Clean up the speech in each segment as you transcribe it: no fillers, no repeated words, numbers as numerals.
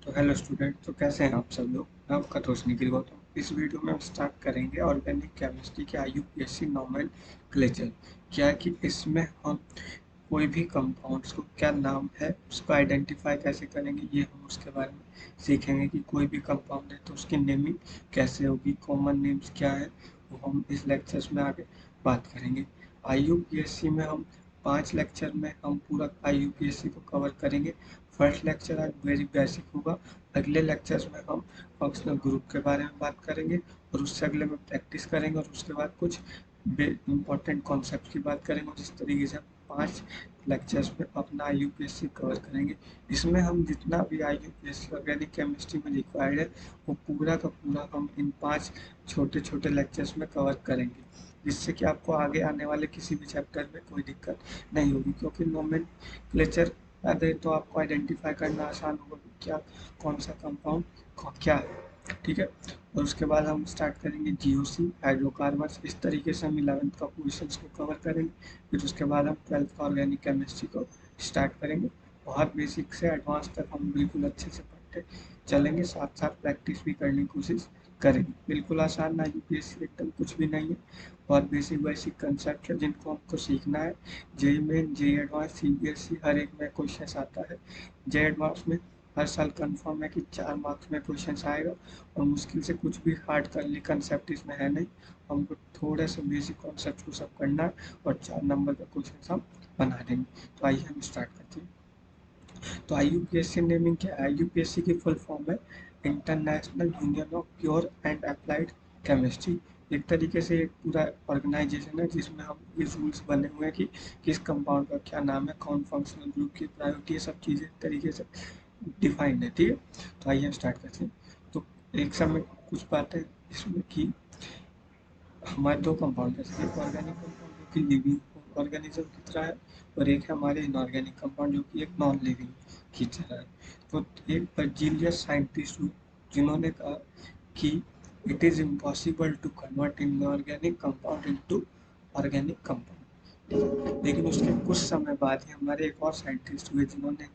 तो hello student, तो कैसे हैं आप सब लोग। मैं आपका दोस्त निखिल गौतम। इस वीडियो में हम स्टार्ट करेंगे ऑर्गेनिक केमिस्ट्री के आईयूपीएससी नोमेनक्लेचर। क्या है कि इसमें हम कोई भी कंपाउंड्स को क्या नाम है उसको आइडेंटिफाई कैसे करेंगे, ये हम उसके बारे में सीखेंगे कि कोई भी कंपाउंड है तो उसकी नेमिंग कैसे होगी, कॉमन नेम्स क्या है, वो हम इस लेक्चर्स में आगे बात करेंगे। आईयूपीएससी में हम 5 लेक्चर में हम पूरा आईयूपीएससी को कवर करेंगे। फर्स्ट लेक्चर आज वेरी बेसिक होगा। अगले लेक्चर्स में हम फंक्शनल ग्रुप के बारे में बात करेंगे और उससे अगले में प्रैक्टिस करेंगे और उसके बाद कुछ इम्पोर्टेंट कॉन्सेप्ट की बात करेंगे। जिस तरीके से 5 लेक्चर्स में अपना आईयूपीएससी कवर करेंगे। इसमें हम जितना भी आईयूपीएससी ऑर्गेनिक केमिस्ट्री में रिक्वायर्ड है वो पूरा का पूरा हम इन 5 छोटे छोटे लेक्चर्स में कवर करेंगे, जिससे कि आपको आगे आने वाले किसी भी चैप्टर में कोई दिक्कत नहीं होगी। क्योंकि नोमेनक्लेचर याद है तो आपको आइडेंटिफाई करना आसान होगा कि क्या कौन सा कंपाउंड क्या है। ठीक है, और उसके बाद हम स्टार्ट करेंगे जीओसी हाइड्रोकार्बन्स। इस तरीके से हम 11th का पोजिशंस को कवर करेंगे। फिर उसके बाद हम 12th का ऑर्गेनिक केमिस्ट्री को स्टार्ट करेंगे। बहुत बेसिक से एडवांस तक हम बिल्कुल अच्छे से पढ़ते चलेंगे, साथ साथ प्रैक्टिस भी करने की कोशिश करेंगे। बिल्कुल आसान ना यूपीएससी एकदम कुछ भी नहीं है, बहुत बेसिक बेसिक कंसेप्ट है जिनको हमको सीखना है। JEE main, JEE advanced, CBSE हर एक में क्वेश्चन आता है। जेई एडवांस में हर साल कंफर्म है कि 4 मार्क्स में क्वेश्चन आएगा और मुश्किल से कुछ भी हार्ड कर ली कंसेप्ट इसमें है नहीं। हमको थोड़े से बेसिक कॉन्सेप्ट को सब करना है और 4 नंबर का क्वेश्चन हम बना देंगे। तो आइए हम स्टार्ट करते हैं। तो आईयूपीएससी नेमिंग क्या है? आईयूपीएससी की फुल फॉर्म है international union of pure and applied chemistry. एक तरीके से एक पूरा ऑर्गेनाइजेशन है जिसमें हम ये रूल्स बने हुए हैं कि किस कंपाउंड का क्या नाम है, कौन फंक्शनल ग्रुप की प्रायोरिटी है, सब चीज़ें तरीके से डिफाइंड है। ठीक है, तो आइए हम स्टार्ट करते हैं। तो एक समय कुछ बातें इसमें कि हमारे 2 कंपाउंड है, एक ऑर्गेनिक कंपाउंड जो कि लिविंग ऑर्गेनिज्म की तरह है और एक है हमारे इनऑर्गेनिक कंपाउंड जो कि एक नॉन लिविंग की तरह है। तो एक बर्जीलियस साइंटिस्ट हुए जिन्होंने कहा कि it is impossible to convert inorganic compound into organic compound. लेकिन उसके कुछ समय बाद ही हमारे एक और साइंटिस्ट हुए जिन्होंने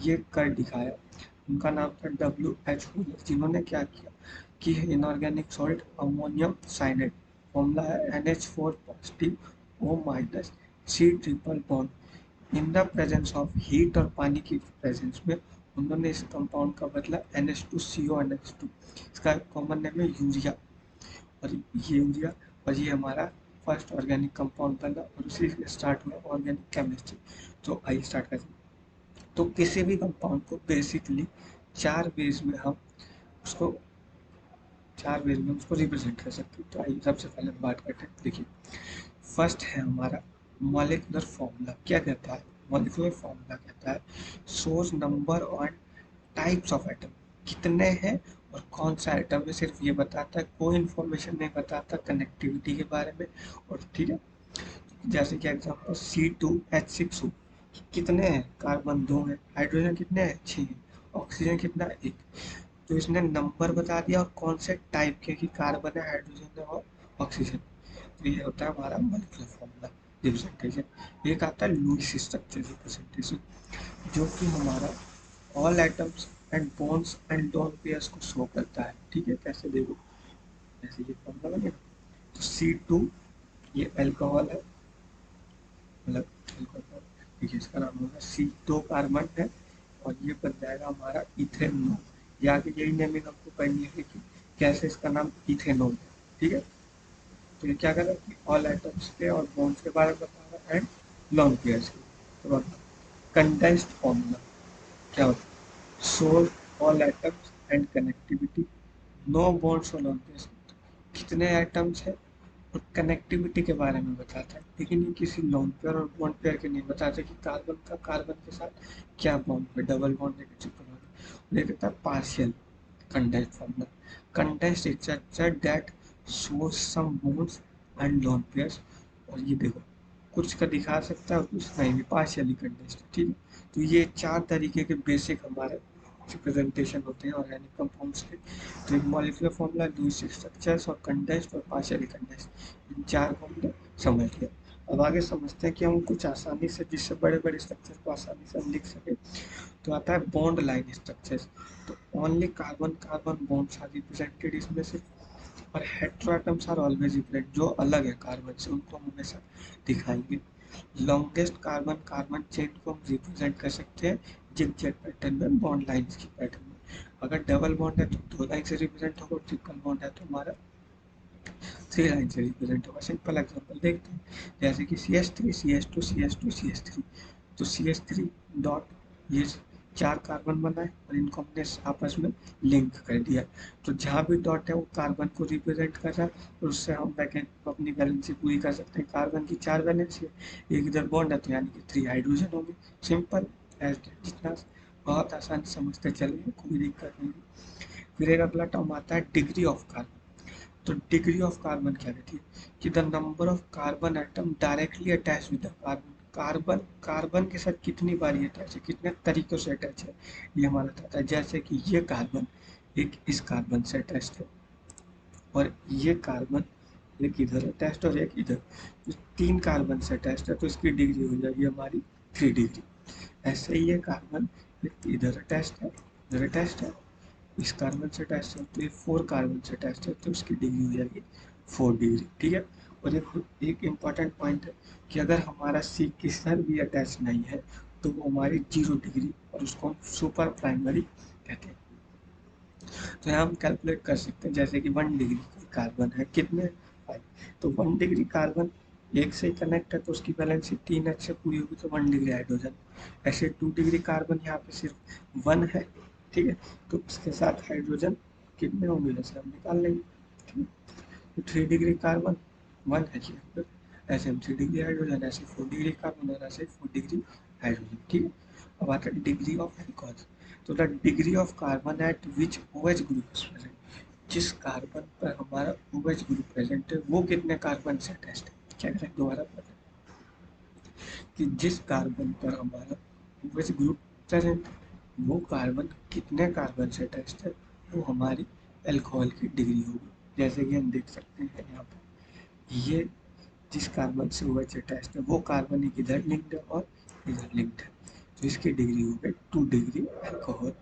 ये कर दिखाया। उनका नाम था WH हुलर, जिन्होंने क्या किया कि inorganic salt ammonium cyanate, formula है NH4 positive O minus C triple bond. In the presence of heat और पानी की प्रेजेंस में उन्होंने इस कंपाउंड का बदला NH2CO NH2। इसका कॉमन नेम है यूरिया, और ये यूरिया और ये हमारा फर्स्ट ऑर्गेनिक कंपाउंड बना और उसी से स्टार्ट हुआ ऑर्गेनिक केमिस्ट्री। तो आइए स्टार्ट करते हैं। तो किसी भी कंपाउंड को बेसिकली 4 वेज में हम उसको 4 वेज में उसको रिप्रेजेंट कर सकते हैं। तो आइए सबसे पहले हम बात करते हैं। देखिए, फर्स्ट है हमारा मॉलिक्यूलर फॉर्मूला। क्या कहता है? मॉलिक्यूलर फॉर्मूला कहता है सोर्स नंबर और टाइप्स ऑफ एटम, कितने हैं और कौन सा एटम है, सिर्फ ये बताता है, कोई इन्फॉर्मेशन नहीं बताता कनेक्टिविटी के बारे में। और ठीक है, जैसे कि एग्जांपल C2H6 कितने हैं, कार्बन 2 है, हाइड्रोजन कितने हैं, 6 हैं, ऑक्सीजन कितना है, 1। तो इसने नंबर बता दिया और कौन से टाइप के, कि कार्बन है, हाइड्रोजन है और ऑक्सीजन। तो ये होता है हमारा मॉलिक्यूलर फॉर्मूला रिप्रेजेंटेशन। एक आता है लुईस स्ट्रक्चर रिप्रेजेंटेशन, जो कि हमारा all atoms and bonds and lone pairs को शो करता है। ठीक है, कैसे देखो, जैसे ये फॉर्मूला बनेगा तो C2 ये अल्कोहल है, मतलब अल्कोहल, देखिए इसका नाम होगा C2 कार्बन है और ये बन जाएगा हमारा इथेनॉल। या आगे यही नेमिंग हमको करनी है कि कैसे इसका नाम इथेनॉल है। ठीक है, तो ये क्या कर रहा है कि ऑल एटम्स के और बॉन्ड्स के बारे में बता रहा है एंड लोन पेयर्स के। तो कंडेंस्ड फॉर्मूला क्या होता है? Show all atoms and connectivity, no bonds और लोन पेयर्स, कितने एटम्स है और कनेक्टिविटी के बारे में बताता है। लेकिन ये किसी लोन पेयर और बॉन्ड पेयर के नहीं बताता कि कार्बन का कार्बन के साथ क्या बॉन्ड है, डबल बॉन्ड है कि ट्रिपल बॉन्ड है। ये कहता है partial condensed formula. Condensed structure that shows some bonds and lone pairs। और ये देखो, कुछ का दिखा सकता है और कुछ नहीं भी, पार्शियली कंडेंस्ड। ठीक है, तो ये 4 तरीके के बेसिक हमारे रिप्रेजेंटेशन होते हैं ऑर्गेनिक कंपाउंड्स के। तो एक मॉलिक्यूलर फॉर्मूला, लुईस स्ट्रक्चर्स और कंडेंस्ड और पार्शियली कंडेंस्ड, इन 4 को हमने समझ लिया। अब आगे समझते हैं कि हम कुछ आसानी से, जिससे बड़े बड़े स्ट्रक्चर को आसानी से हम लिख सके। तो आता है बॉन्ड लाइन स्ट्रक्चर्स। तो only carbon carbon bonds are represented इसमें से, और हेटेरोटम्स आर ऑलवेज डिफरेंट, जो अलग है कार्बन से उनको हम हमेशा दिखाएंगे। लॉन्गेस्ट कार्बन कार्बन चेन को हम रिप्रेजेंट कर सकते हैं जिग-जैग पैटर्न में, बॉन्ड लाइंस की पैटर्न में। अगर डबल बॉन्ड है तो 2 लाइन से रिप्रेजेंट होगा, ट्रिपल बॉन्ड है तो हमारा 3 लाइन से रिप्रेजेंट होगा। सिंपल एग्जांपल देखते हैं, जैसे कि CH3 CH2 CH2 CH3। तो CH3 डॉट, ये 4 कार्बन बनाए और इनको हमने आपस में लिंक कर दिया। तो जहाँ भी डॉट है वो कार्बन को रिप्रेजेंट कर रहा है, और उससे हम अपनी वैलेंसी पूरी कर सकते हैं। कार्बन की 4 वैलेंसी है, एक इधर बॉन्ड है तो यानी कि 3 हाइड्रोजन होंगे। सिंपल एज, जितना बहुत आसान समझते चलेंगे, कोई दिक्कत नहीं। फिर एक अगला टर्म आता है डिग्री ऑफ कार्बन। तो डिग्री ऑफ कार्बन क्या कहती है कि the number of carbon atom directly attach with the carbon. Carbon carbon के साथ कितनी बार ये अटैच है, कितने तरीकों से अटैच है, ये हमारा बताता है। जैसे कि ये कार्बन एक इस कार्बन से अटैच है, और ये कार्बन एक इधर अटैच्ड और एक इधर, तो 3 कार्बन से अटैच्ड है, तो इसकी डिग्री हो जाएगी हमारी 3 डिग्री। ऐसे ही ये कार्बन इधर अटैच्ड है, इधर अटैच्ड है, इस कार्बन से अटैच्ड है, तो ये 4 कार्बन से अटैच्ड है, तो उसकी डिग्री हो जाएगी 4 डिग्री। ठीक है। और एक इम्पॉर्टेंट पॉइंट है कि अगर हमारा सी किसर भी अटैच नहीं है तो वो हमारी 0 डिग्री, और उसको हम सुपर प्राइमरी कहते हैं। तो यहाँ हम कैलकुलेट कर सकते हैं, जैसे कि 1 डिग्री कार्बन है, कितने 5, तो 1 डिग्री कार्बन एक से कनेक्ट है तो उसकी वैलेंसी 3h से पूरी होगी, तो 1 डिग्री हाइड्रोजन। ऐसे 2 डिग्री कार्बन यहाँ पे सिर्फ 1 है, ठीक है, तो उसके साथ हाइड्रोजन कितने होंगे जैसे हम निकाल लेंगे। ठीक है, तो 3 डिग्री कार्बन 1 है यहाँ पे, ऐसे हम 3 डिग्री हाइड्रोजन, ऐसे 4 डिग्री कार्बन और ऐसे 4 डिग्री हाइड्रोजन। ठीक है। अब आता है डिग्री ऑफ एल्कोहल। तो the degree of carbon eight which OH group is present, जिस कार्बन पर हमारा OH ग्रुप प्रेजेंट है वो कितने कार्बन से अटैच्ड है। क्या करें, दोबारा पढ़ें कि जिस कार्बन पर हमारा OH ग्रुप प्रेजेंट है वो कार्बन कितने कार्बन से अटैच्ड है, वो हमारी अल्कोहल की डिग्री होगी। जैसे कि हम देख सकते हैं यहाँ पर, ये जिस कार्बन से OH अटैच्ड है वो कार्बन एक इधर लिंक्ड है और इधर लिंक्ड है, तो इसकी डिग्री हो गई 2 डिग्री अल्कोहल।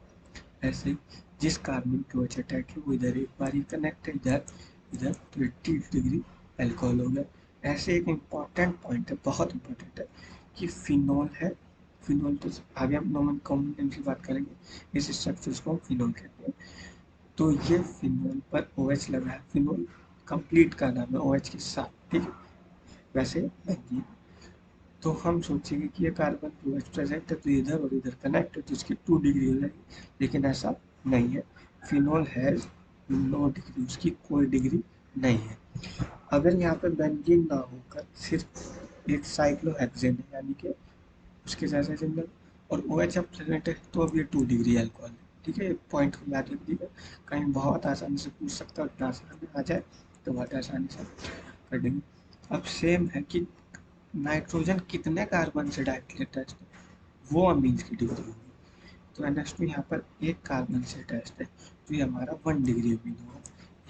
ऐसे ही जिस कार्बन के OH अटैक है वो इधर एक बार ही कनेक्ट है, इधर इधर, तो 80 डिग्री अल्कोहल हो गया। ऐसे एक इम्पॉर्टेंट पॉइंट है, बहुत इम्पोर्टेंट है, कि फिनॉल है। फिनॉल तो आगे हम नॉर्मल कॉमन नेम की बात करेंगे, इस स्ट्रक्चर्स को हम फिनॉल कहते हैं। तो ये फिनॉल पर OH लगा है, फिनॉल कंप्लीट का नाम है OH के साथ। ठीक है, वैसे बेंजीन, तो हम सोचेंगे कि ये कार्बन OH प्रेजेंट है तो इधर और इधर कनेक्ट है तो इसकी 2 डिग्री हो जाएगी, लेकिन ऐसा नहीं है। फिनॉल हैज नो डिग्री, उसकी कोई डिग्री नहीं है। अगर यहाँ पे बेंजीन ना होकर सिर्फ एक साइक्लोहेक्सेन है, यानी कि उसके जैसे सिंबल, और OH अब प्रेजेंट है, तो अब ये 2 डिग्री अल्कोहल है। ठीक है, पॉइंट को याद रखिएगा, कहीं बहुत आसानी से पूछ सकता है, उतना आसानी आ जाए तो बहुत आसानी से कर देंगे। अब सेम है कि नाइट्रोजन कितने कार्बन से डायरेक्टली अटैच्ड है, वो अमीन्स की डिग्री होगी। तो NH2 यहाँ पर एक कार्बन से अटैच्ड है, तो ये हमारा 1 डिग्री अमीन होगा।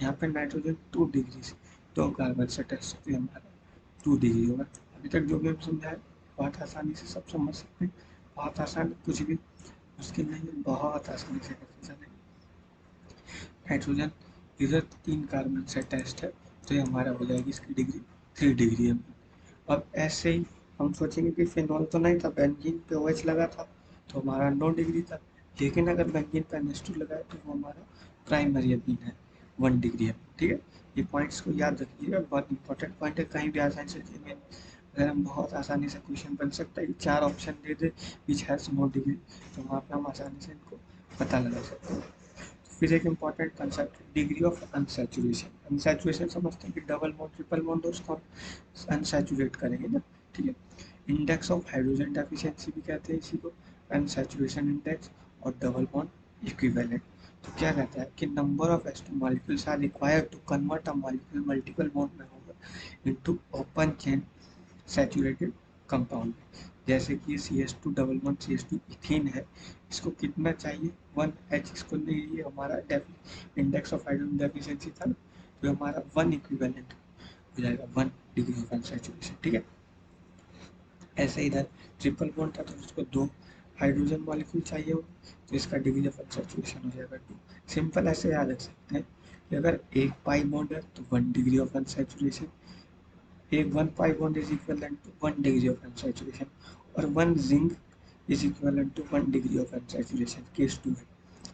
यहाँ पर नाइट्रोजन 2 डिग्री से 2 कार्बन से अटैच्ड है, तो ये हमारा 2 डिग्री होगा। अभी तक जो भी हम समझाए बहुत आसानी से सब समझ सकते हैं, बहुत आसान, कुछ भी मुश्किल नहीं है, बहुत आसानी से करते चलेंगे। नाइट्रोजन इधर 3 कार्बन से अटैच्ड है, तो ये हमारा हो जाएगी इसकी डिग्री 3 डिग्री अमीन। अब ऐसे ही हम सोचेंगे कि फिनॉल तो नहीं था, बेंजीन पे OH लगा था तो हमारा 9 डिग्री था, लेकिन अगर बेंजीन पे NH2 लगा है तो वो हमारा प्राइमरी अमीन है, 1 डिग्री अमीन। ठीक है, ये पॉइंट्स को याद रखिएगा, बहुत इंपॉर्टेंट पॉइंट है, कहीं भी आसानी से अगर हम बहुत आसानी से क्वेश्चन बन सकता है कि 4 ऑप्शन दे दे विच हैज़ नो डिग्री, तो वहाँ पे हम आसानी से इनको पता लगा सकते हैं। फिर एक important concept, degree of unsaturation. Unsaturation समझते हैं कि डबल बॉन्ड ट्रिपल बॉन्ड, उसको हम अनसैचुरेट करेंगे ना। ठीक है, इंडेक्स ऑफ हाइड्रोजन डेफिशिएंसी भी कहते हैं इसी को, अनसैचुरेशन इंडेक्स और डबल बॉन्ड इक्विवेलेंट। तो क्या कहता है कि number of H2 molecules are required to convert a molecule multiple bond member into open chain saturated compound. जैसे कि ये CH2 double bond CH2 ethene है, इसको कितना चाहिए 1H, इसको नहीं, ये हमारा इंडेक्स ऑफ हाइड्रोजन डेफिशिएंसी था ना, तो हमारा 1 इक्विवेलेंट हो जाएगा 1 डिग्री ऑफ अनसैचुरेशन। ठीक है, ऐसे इधर ट्रिपल बॉन्ड था तो उसको 2 हाइड्रोजन मॉलिक्यूल चाहिए होगा, तो इसका डिग्री ऑफ अनसैचुरेशन हो जाएगा 2। सिंपल ऐसे याद रख सकते हैं कि अगर एक पाई बॉन्ड है तो 1 डिग्री ऑफ अनसैचुरेशन, एक 1 pi bond is equivalent to 1 degree of unsaturation, और 1 zinc is equivalent to 1 degree of unsaturation, case 2 है।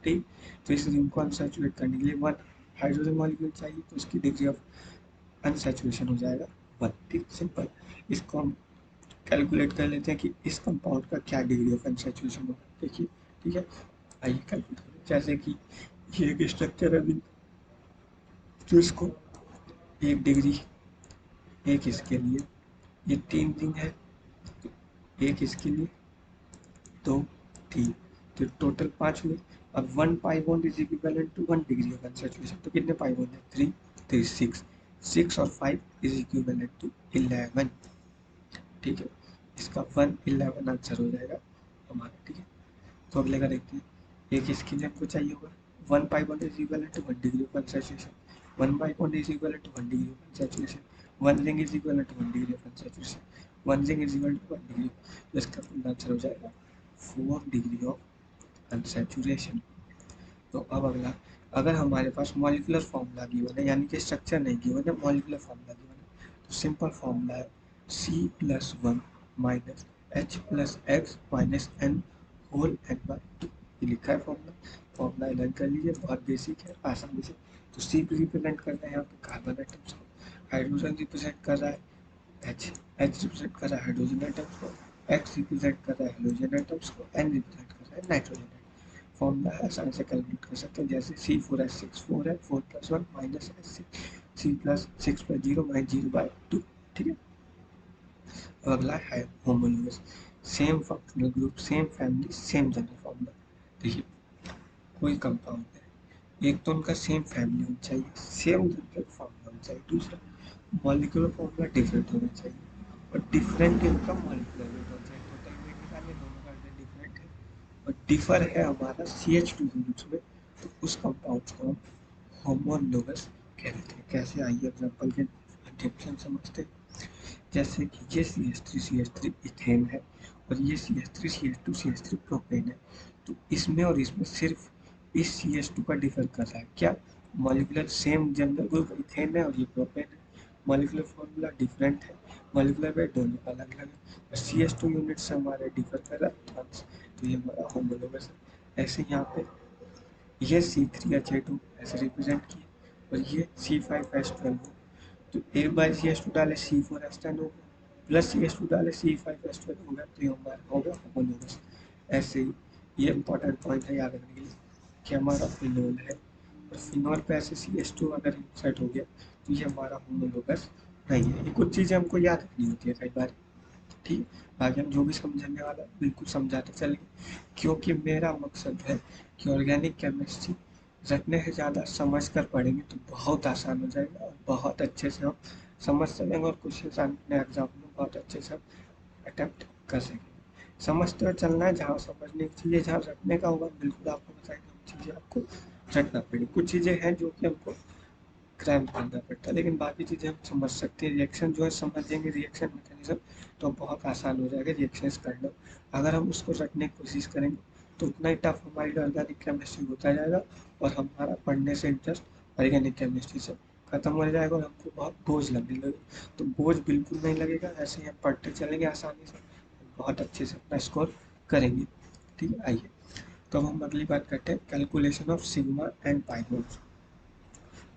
ठीक, तो इस रिंग को अनसैचुरेट करने के लिए 1 हाइड्रोजन मॉलिक्यूल चाहिए, तो उसकी डिग्री ऑफ अनसैचुरेशन हो जाएगा 1। ठीक, सिंपल। इसको हम कैलकुलेट कर लेते हैं कि इस कंपाउंड का क्या डिग्री ऑफ अनसैचुरेशन होगा। देखिए, ठीक है, आइए कैलकुलेट करें। जैसे कि ये एक स्ट्रक्चर है, तो इसको 1 डिग्री, एक इसके लिए, ये 3 रिंग है, तो एक इसके लिए, 2, 3, तो टोटल 5 हुए। अब 1 pi bond is equivalent to 1 degree of unsaturation, तो कितने पाई बॉन्ड है? 3, 3 6, 6 और 5 इज इक्विवेलेंट टू 11। ठीक है, इसका 111 आंसर हो जाएगा हमारा। ठीक है, तो अगले का देखते हैं। एक इसके लिए हमको चाहिए होगा 1 pi bond is equivalent to 1 degree of unsaturation, 1 pi bond is equivalent to 1 degree of unsaturation, 1 ring is equivalent to 1 degree of unsaturation, 1 ring is equal to 1 degree, तो इसका पूरा आंसर हो जाएगा 4 डिग्री ऑफ अनसैचुरेशन। तो अब अगला, अगर हमारे पास मॉलिक्यूलर फॉर्मूला गिवन है, यानी कि स्ट्रक्चर नहीं गिवन है, मॉलिक्यूलर फॉर्मूला गिवन है, तो सिंपल फॉर्मूला है C+1 minus H plus X minus N whole N by 2। ये लिखा है फॉर्मूला, फॉर्मूला लर्न कर लीजिए, बहुत बेसिक है, आसानी से। तो C रिप्रेजेंट कर रहे हैं यहाँ पे कार्बन एटम्स को, हाइड्रोजन रिप्रेजेंट कर रहा है H, H रिप्रेजेंट कर रहा है हाइड्रोजन एटम्स को, X रिप्रेजेंट कर रहा है हेलोजन एटम्स को, N रिप्रेजेंट कर रहा है नाइट्रोजन एटम्स। फॉर्मूला है, आसानी से कैलकुलेट कर सकते हैं। जैसे C4H6 4 है, 4+1 माइनस H6, C+6+0 माइनस 0/2। ठीक है, अब अगला है homologous, same functional group, same family, same general formula. देखिए, कोई कंपाउंड है, एक तो उनका सेम फैमिली होनी चाहिए, सेम जनरल फॉर्मूला होना चाहिए, दूसरा मॉलिक्यूलर फॉर्मूला डिफरेंट होना चाहिए, और डिफरेंट इनका मॉलिक्यूलर वेट होना चाहिए। टोटल वेट निकालिए, दोनों का वेट डिफरेंट है और डिफर है हमारा CH2 यूनिट्स में, तो उस कंपाउंड को हम होमोलोगस कहते हैं। कैसे, आइए एग्जांपल के माध्यम से हम समझते हैं। जैसे कि ये CH3 इथेन है, और ये CH3 प्रोपेन है, तो इसमें और इसमें सिर्फ इस CH2 का डिफर कर रहा है क्या, molecular same general group ethane है और ये प्रोपेन है, मॉलिक्यूलर फॉर्मूला डिफरेंट है, मॉलिक्यूलर वेट दोनों का अलग अलग है, CH2 यूनिट से हमारे डिफर कर रहा है, तो ये हमारा होमोलोगस है। ऐसे यहाँ पे ये C3H2 ऐसे रिप्रेजेंट किए, और ये C5H12 हो, तो एक बार CH2 डाले C4H10 हो गया, प्लस CH2 डाले C5H12 हो गया, तो ये हमारा होगा होमोलोगस। ऐसे ही ये इंपॉर्टेंट पॉइंट है याद रखने के लिए कि हमारा फिनोल है, और फिनोल पे ऐसे CH2 अगर इंसर्ट हो गया तो ये हमारा होमोलोगस नहीं है। ये कुछ चीज़ें हमको याद रखनी होती है कई बार। ठीक है, बाकी हम जो भी समझाने वाला है बिल्कुल समझाते चलेंगे, क्योंकि मेरा मकसद है कि ऑर्गेनिक केमिस्ट्री रटने से ज़्यादा समझ कर पढ़ेंगे तो बहुत आसान हो जाएगा, और बहुत अच्छे से हम समझ सकेंगे, और क्वेश्चन अपने एग्जाम में बहुत अच्छे से अटेम्प्ट कर सकेंगे। समझते हुए चलना है, जहाँ समझने की चीज़ें जहाँ रटने का होगा बिल्कुल आपको बताएंगे, वो चीज़ें आपको रटना पड़ेगी। कुछ चीज़ें हैं जो कि हमको क्रैम्प करना पड़ता है, लेकिन बाकी चीज़ें हम समझ सकते हैं। रिएक्शन जो है समझेंगे, रिएक्शन मैकेनिज्म, तो बहुत आसान हो जाएगा रिएक्शंस करना। अगर हम उसको रटने की कोशिश करेंगे तो उतना ही टफ हमारी ऑर्गेनिक केमिस्ट्री होता जाएगा, और हमारा पढ़ने से इंटरेस्ट ऑर्गेनिक केमिस्ट्री से खत्म हो जाएगा, और हमको बहुत बोझ लगने लगेगा। तो बोझ बिल्कुल नहीं लगेगा, ऐसे ही हम पढ़ते चलेंगे आसानी से, बहुत अच्छे से अपना स्कोर करेंगे। ठीक है, आइए तो अब हम अगली बात करते हैं, calculation of sigma and pi bonds.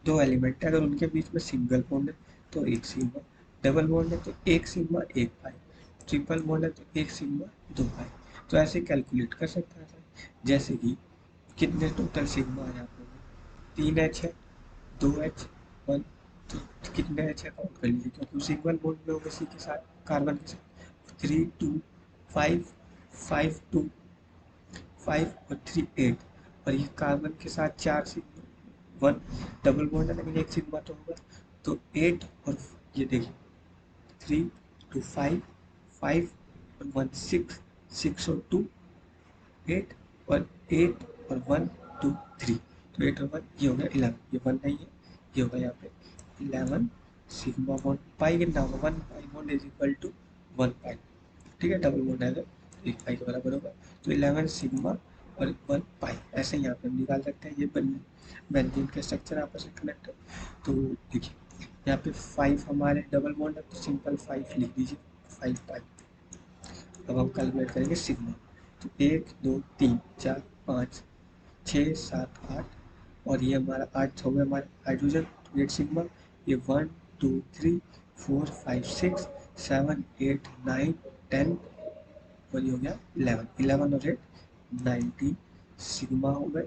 दो एलिमेंट है, अगर उनके बीच में सिंगल बॉन्ड है तो एक सिग्मा, डबल बॉन्ड है तो एक सिग्मा एक पाई, ट्रिपल बॉन्ड है तो एक सिग्मा दो पाई। तो ऐसे कैलकुलेट कर सकते हैं। जैसे कि कितने टोटल सिग्मा है आप लोगों में, 3H है, 2H 1, तो कितने H है काउंट कर लीजिए, क्योंकि सिंगल बॉन्ड में होगा सी के साथ, कार्बन के साथ 3 2 5 5 2 5 और 3 8, और ये कार्बन के साथ 4 सिग्मा 1, डबल बॉन्ड है लेकिन एक सिग्मा तो होगा, तो 8 और ये देखिए 3 2 5 5 और 1 6, 6 और 2 8, और 8 और 1 2 3, तो 8 और 1 ये हो गया 11, ये 1 नहीं है, ये होगा यहाँ पे 11 सिग्मा बॉन्ड, पाई कितना होगा 1 pi bond is equal to 1 pi. ठीक है, डबल बॉन्ड है तो 1 पाई के बराबर होगा। तो 11 सिग्मा और 1 पाई, ऐसे यहाँ पे हम निकाल सकते हैं। ये बेंजीन के स्ट्रक्चर आपस में कनेक्ट है। तो देखिए यहाँ पे 5 हमारे डबल बॉन्ड है तो सिंपल 5 लिख दीजिए, 5 पाई। अब हम कैलकुलेट करेंगे सिग्मा। तो 1 2 3 4 5 6 7 8, और ये हमारा 8 हो गया हमारे हाइड्रोजन, 8 सिग्मा। ये 1 2 3 4 5 6 7 8 9 10, और ये हो गया 11, 11 और 8 19 सिग्मा हो गए,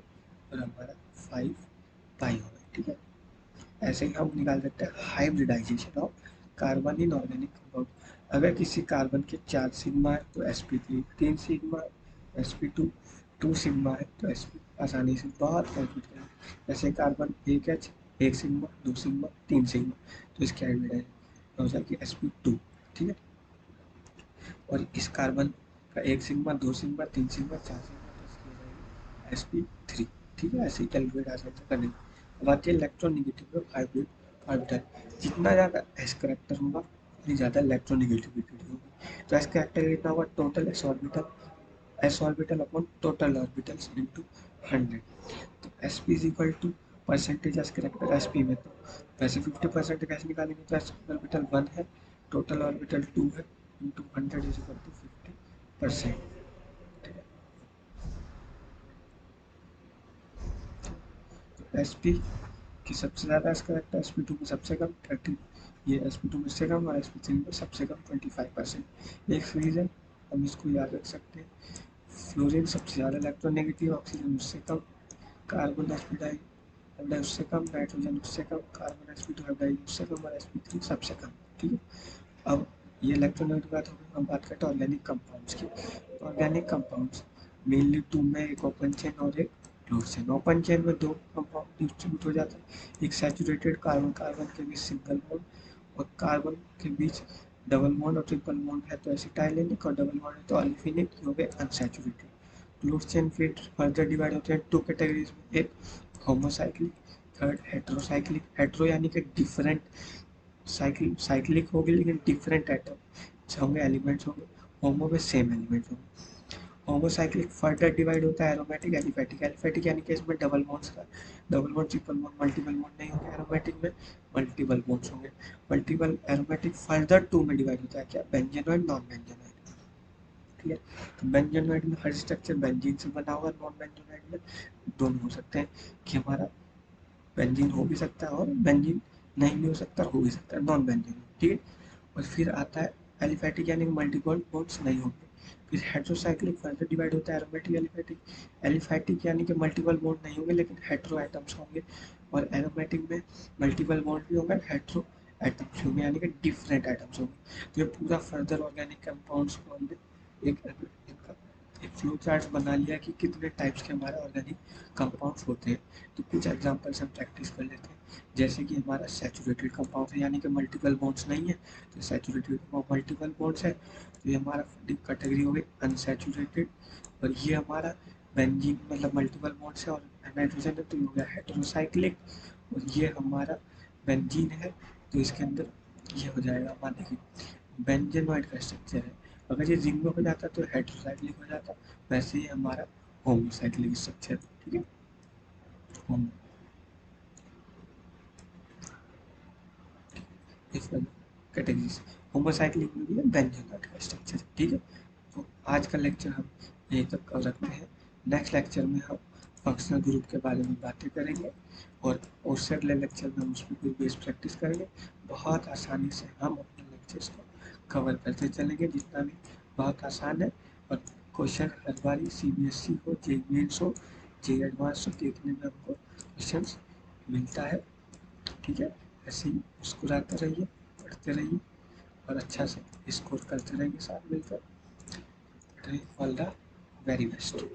और हमारा 5 पाई हो गए। ठीक है, ऐसे ही हम निकाल सकते हैं hybridization of carbon in organic compound. अगर किसी कार्बन के 4 सिग्मा है तो sp3, 3 सिग्मा sp2, 2 सिग्मा है तो sp, आसानी से बहुत कैलकुलेट करें। जैसे carbon 1H, 1 sigma, 2 sigma, 3 sigma, तो इसकी हाइब्रिडाइजेशन हो जाएगी sp2। ठीक है, और इस कार्बन का 1 सिग्मा, 2 सिग्मा, 3 सिग्मा, 4 सिग्मा, तो इसकी हो जाएगी sp3। ठीक है, ऐसे ही कैलकुलेट आसानी से करने। अब आती है इलेक्ट्रोनेगेटिव हाइब्रिड ऑर्बिटल। जितना ज़्यादा एस करेक्टर होगा उतनी ज़्यादा इलेक्ट्रोनेगेटिविटी होगी। तो एस करेक्टर कितना होगा, total S orbital upon total orbitals into 100। तो S P is equal to percentage S character S P में, तो वैसे 50% कैसे निकालेंगे, तो एस ऑर्बिटल 1 है, टोटल ऑर्बिटल 2 है, इंटू 100 इज इक्वल टू 50%। तो एस पी कि सबसे ज़्यादा इसका लगता है sp2 में सबसे कम 30, ये sp2 में से कम, और sp3 में सबसे कम 25%। एक रीज़न हम इसको याद रख सकते हैं, फ्लोरीन सबसे ज़्यादा इलेक्ट्रोनेगेटिव, ऑक्सीजन उससे कम, कार्बन हाइड्राइड उससे कम, नाइट्रोजन उससे कम, कार्बन sp2 हाइड्राइड उससे कम, और sp3 सबसे कम। ठीक है, अब ये इलेक्ट्रोनेगेटिव बात होगी, हम बात करते हैं ऑर्गेनिक कंपाउंड्स की। तो ऑर्गेनिक कंपाउंड्स मेनली 2 में, एक ओपन चेन और एक क्लोज चेन। ओपन चेन में 2 कंपाउंड डिस्ट्रीब्यूट हो जाता है, एक सैचुरेटेड कार्बन, कार्बन के बीच सिंगल बॉन्ड, और कार्बन के बीच डबल बॉन्ड और ट्रिपल बॉन्ड है तो एसिटाइलेनिक, और डबल बॉन्ड है तो अल्फिनिक, ये हो गए अनसैचुरेटेड। क्लोज चेन फिर फर्दर डिवाइड होते हैं 2 कैटेगरीज में, एक होमोसाइक्लिक, थर्ड हेट्रोसाइक्लिक। हेट्रो यानी कि डिफरेंट, साइक्लिक होगी लेकिन डिफरेंट एटम होंगे, एलिमेंट्स होंगे। होमो में सेम एलिमेंट्स होंगे। होमोसाइक्लिक फर्दर डिवाइड होता है एरोमेटिक, एलिफैटिक। एलिफैटिक यानी कि इसमें डबल बॉन्ड्स का, double bond, triple bond, multiple bond नहीं होंगे। एरोमेटिक में मल्टीपल बॉन्ड्स होंगे। मल्टीपल एरोमेटिक फर्दर 2 में डिवाइड होता है, क्या, बेंजेनॉइड, नॉन बेंजेनॉइड। ठीक है, तो बेंजेनॉइड में हर स्ट्रक्चर बेंजीन से बना हुआ, नॉन बेंजेनॉइड में दोनों हो सकते हैं, कि हमारा बेंजीन हो भी सकता है और बेंजीन नहीं भी हो सकता, हो भी सकता है, नॉन बेंजीन। ठीक है, और फिर आता है एलिफैटिक यानी कि मल्टीपल बॉन्ड्स नहीं होंगे। फिर हेट्रोसाइक्लिक फर्दर डिवाइड होता है एरोमेटिक, एलिफैटिक। एलिफैटिक यानी कि मल्टीपल बॉन्ड नहीं होंगे लेकिन हेट्रो एटम्स होंगे, और एरोमेटिक में मल्टीपल बॉन्ड भी होंगे, हेट्रो एटम्स होंगे यानी कि डिफरेंट एटम्स होंगे। तो ये पूरा फर्दर ऑर्गेनिक कंपाउंड्स को हमने एक इनका एक फ्लो चार्ट बना लिया कि कितने टाइप्स के हमारे ऑर्गेनिक कंपाउंड्स होते हैं। तो कुछ एग्जांपल्स हम प्रैक्टिस कर लेते हैं, जैसे कि हमारा सैचुरेटेड कंपाउंड है यानी कि मल्टीपल बॉन्ड्स नहीं है, तो सैचुरेटेड मल्टीपल बॉन्ड्स है, तो ये हमारा कैटेगरी हो गई अनसैचुरेटेड। और ये हमारा बेंजीन मतलब मल्टीपल बॉन्ड्स है और नाइट्रोजन है, तो ये हो गया हेटेरोसाइक्लिक। और ये हमारा बेंजीन है, तो इसके अंदर ये हो जाएगा हमारा, देखिए बेंजेनॉइड का स्ट्रक्चर है। अगर ये रिंग में हो जाता तो हेटेरोसाइक्लिक हो जाता, वैसे ही हमारा होमोसाइक्लिक स्ट्रक्चर। ठीक है, होमो कैटेगरीज, होमोसाइक्लिक में भी है, बेंजोनाइट का स्ट्रक्चर। ठीक है, तो आज का लेक्चर हम यहीं तक रखते हैं। नेक्स्ट लेक्चर में हम फंक्शनल ग्रुप के बारे में बातें करेंगे, और से अगले लेक्चर में हम उसमें कोई बेस प्रैक्टिस करेंगे। बहुत आसानी से हम अपने लेक्चर्स को कवर करते चलेंगे, जितना भी बहुत आसान है। और क्वेश्चन हर बार CBSE हो, जे मेन्स हो, जे एडवांस हो, देखने में हमको क्वेश्चन मिलता है। ठीक है, ऐसे ही मुस्कुराते रहिए, पढ़ते रहिए, और अच्छा से स्कोर करते रहेंगे साथ मिलकर। All the very best.